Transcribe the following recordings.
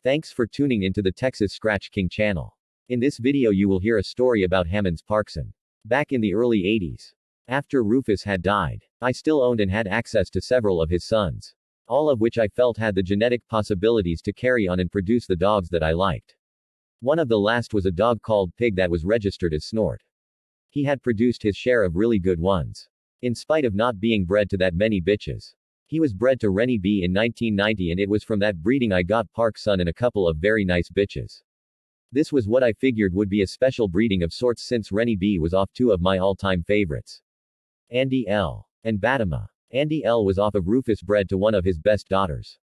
Thanks for tuning into the Texas Scratch King channel. In this video you will hear a story about Hammond's Parkson. Back in the early 80s. After Rufus had died, I still owned and had access to several of his sons. All of which I felt had the genetic possibilities to carry on and produce the dogs that I liked. One of the last was a dog called Pig that was registered as Snort. He had produced his share of really good ones. In spite of not being bred to that many bitches. He was bred to Rennie B in 1990 and it was from that breeding I got Parkson and a couple of very nice bitches. This was what I figured would be a special breeding of sorts since Rennie B was off two of my all-time favorites. Andy L. and Batama. Andy L was off of Rufus bred to one of his best daughters.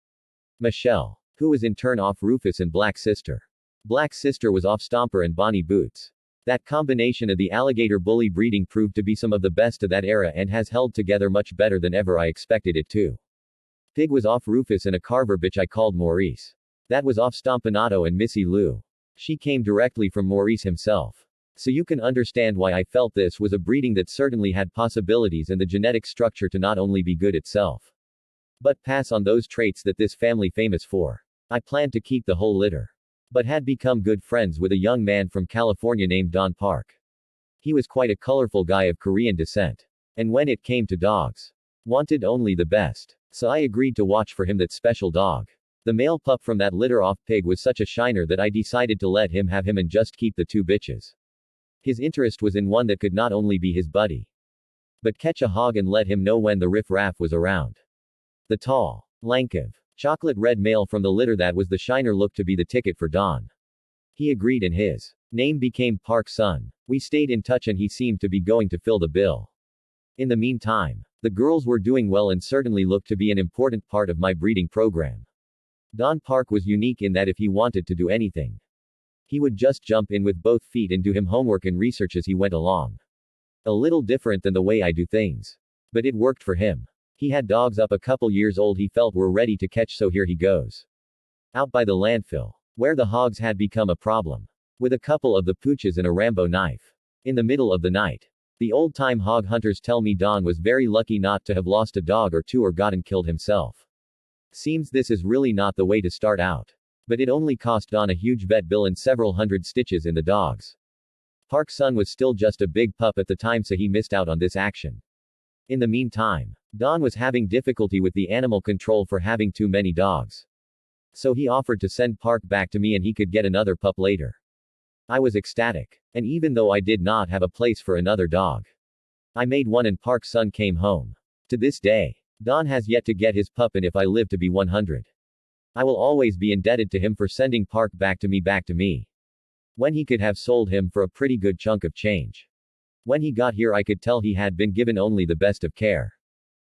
Michelle. Who was in turn off Rufus and Black Sister. Black Sister was off Stomper and Bonnie Boots. That combination of the alligator bully breeding proved to be some of the best of that era and has held together much better than ever I expected it to. Pig was off Rufus and a Carver bitch I called Maurice. That was off Stompanato and Missy Lou. She came directly from Maurice himself. So you can understand why I felt this was a breeding that certainly had possibilities and the genetic structure to not only be good itself, but pass on those traits that this family famous for. I planned to keep the whole litter. But had become good friends with a young man from California named Don Park. He was quite a colorful guy of Korean descent. And when it came to dogs, wanted only the best. So I agreed to watch for him that special dog. The male pup from that litter off Pig was such a shiner that I decided to let him have him and just keep the two bitches. His interest was in one that could not only be his buddy, but catch a hog and let him know when the riff-raff was around. The tall, lank of chocolate red male from the litter that was the shiner looked to be the ticket for Don. He agreed and his name became Parkson. We stayed in touch and he seemed to be going to fill the bill. In the meantime, the girls were doing well and certainly looked to be an important part of my breeding program. Don Park was unique in that if he wanted to do anything, he would just jump in with both feet and do him homework and research as he went along. A little different than the way I do things. But it worked for him. He had dogs up a couple years old he felt were ready to catch, so here he goes. Out by the landfill, where the hogs had become a problem. With a couple of the pooches and a Rambo knife. In the middle of the night. The old-time hog hunters tell me Don was very lucky not to have lost a dog or two or gotten killed himself. Seems this is really not the way to start out. But it only cost Don a huge vet bill and several hundred stitches in the dogs. Parkson was still just a big pup at the time, so he missed out on this action. In the meantime, Don was having difficulty with the animal control for having too many dogs. So he offered to send Park back to me and he could get another pup later. I was ecstatic. And even though I did not have a place for another dog, I made one and Parkson came home. To this day, Don has yet to get his pup, and if I live to be 100, I will always be indebted to him for sending Park back to me. When he could have sold him for a pretty good chunk of change. When he got here I could tell he had been given only the best of care.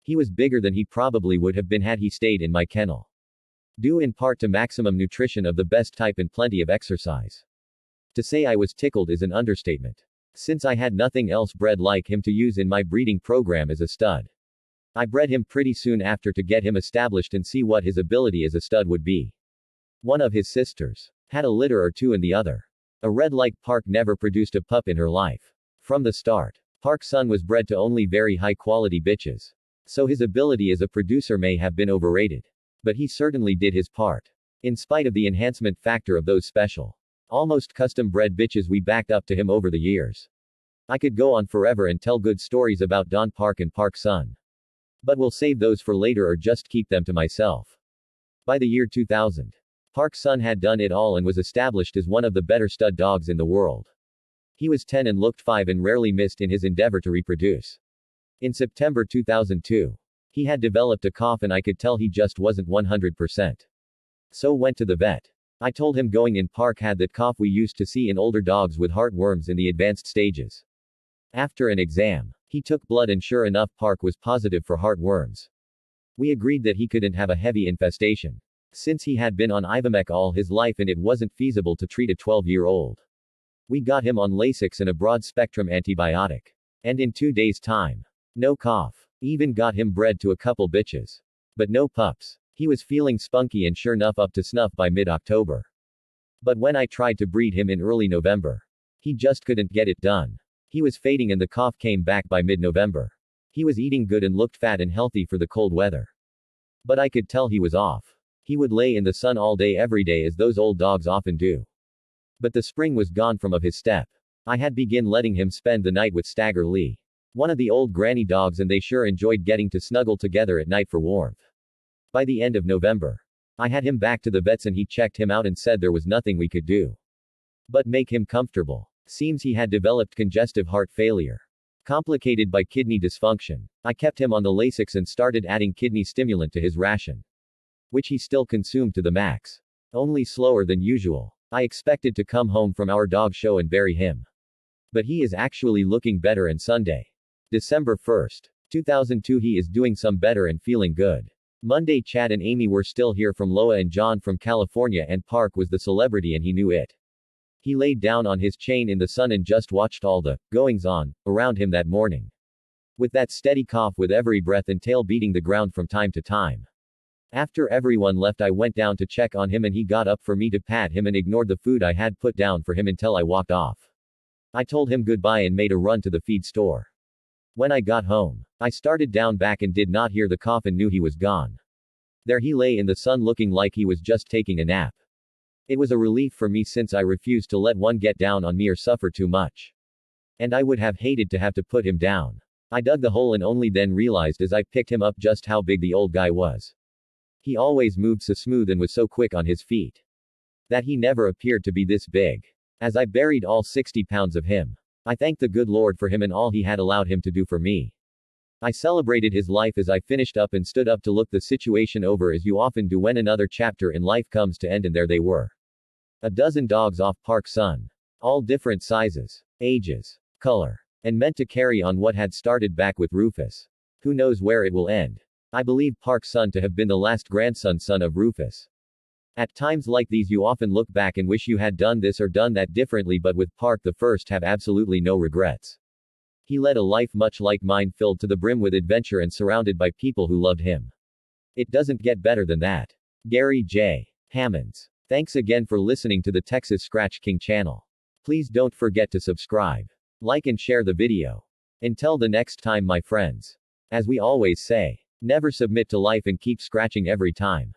He was bigger than he probably would have been had he stayed in my kennel. Due in part to maximum nutrition of the best type and plenty of exercise. To say I was tickled is an understatement. Since I had nothing else bred like him to use in my breeding program as a stud. I bred him pretty soon after to get him established and see what his ability as a stud would be. One of his sisters had a litter or two and the other. A red like Park never produced a pup in her life. From the start, Parkson was bred to only very high-quality bitches. So his ability as a producer may have been overrated. But he certainly did his part. In spite of the enhancement factor of those special, almost custom-bred bitches we backed up to him over the years. I could go on forever and tell good stories about Don Park and Parkson. But we'll save those for later or just keep them to myself. By the year 2000, Parkson had done it all and was established as one of the better stud dogs in the world. He was 10 and looked 5 and rarely missed in his endeavor to reproduce. In September 2002, he had developed a cough and I could tell he just wasn't 100%. So went to the vet. I told him going in Park had that cough we used to see in older dogs with heartworms in the advanced stages. After an exam, he took blood and sure enough Park was positive for heartworms. We agreed that he couldn't have a heavy infestation, since he had been on Ivomec all his life and it wasn't feasible to treat a 12-year-old. We got him on Lasix and a broad-spectrum antibiotic. And in 2 days' time, no cough. Even got him bred to a couple bitches. But no pups. He was feeling spunky and sure enough up to snuff by mid-October. But when I tried to breed him in early November, he just couldn't get it done. He was fading and the cough came back by mid-November. He was eating good and looked fat and healthy for the cold weather. But I could tell he was off. He would lay in the sun all day every day as those old dogs often do. But the spring was gone from of his step. I had begin letting him spend the night with Stagger Lee, one of the old granny dogs, and they sure enjoyed getting to snuggle together at night for warmth. By the end of November, I had him back to the vets and he checked him out and said there was nothing we could do but make him comfortable. Seems he had developed congestive heart failure, complicated by kidney dysfunction. I kept him on the Lasix and started adding kidney stimulant to his ration, which he still consumed to the max, only slower than usual. I expected to come home from our dog show and bury him, but he is actually looking better, and Sunday, December 1st, 2002, he is doing some better and feeling good. Monday, Chad and Amy were still here from Loa and John from California, and Park was the celebrity and he knew it. He laid down on his chain in the sun and just watched all the goings-on around him that morning, with that steady cough with every breath and tail beating the ground from time to time. After everyone left, I went down to check on him and he got up for me to pat him and ignored the food I had put down for him until I walked off. I told him goodbye and made a run to the feed store. When I got home, I started down back and did not hear the cough and knew he was gone. There he lay in the sun looking like he was just taking a nap. It was a relief for me since I refused to let one get down on me or suffer too much. And I would have hated to have to put him down. I dug the hole and only then realized as I picked him up just how big the old guy was. He always moved so smooth and was so quick on his feet that he never appeared to be this big. As I buried all 60 pounds of him, I thanked the good Lord for him and all he had allowed him to do for me. I celebrated his life as I finished up and stood up to look the situation over, as you often do when another chapter in life comes to end, and there they were. A dozen dogs off Parkson, all different sizes, ages, color, and meant to carry on what had started back with Rufus. Who knows where it will end? I believe Parkson to have been the last grandson son of Rufus. At times like these you often look back and wish you had done this or done that differently, but with Park the first have absolutely no regrets. He led a life much like mine, filled to the brim with adventure and surrounded by people who loved him. It doesn't get better than that. Gary J. Hammonds. Thanks again for listening to the Texas Scratch King channel. Please don't forget to subscribe, like and share the video. Until the next time, my friends. As we always say, never submit to life and keep scratching every time.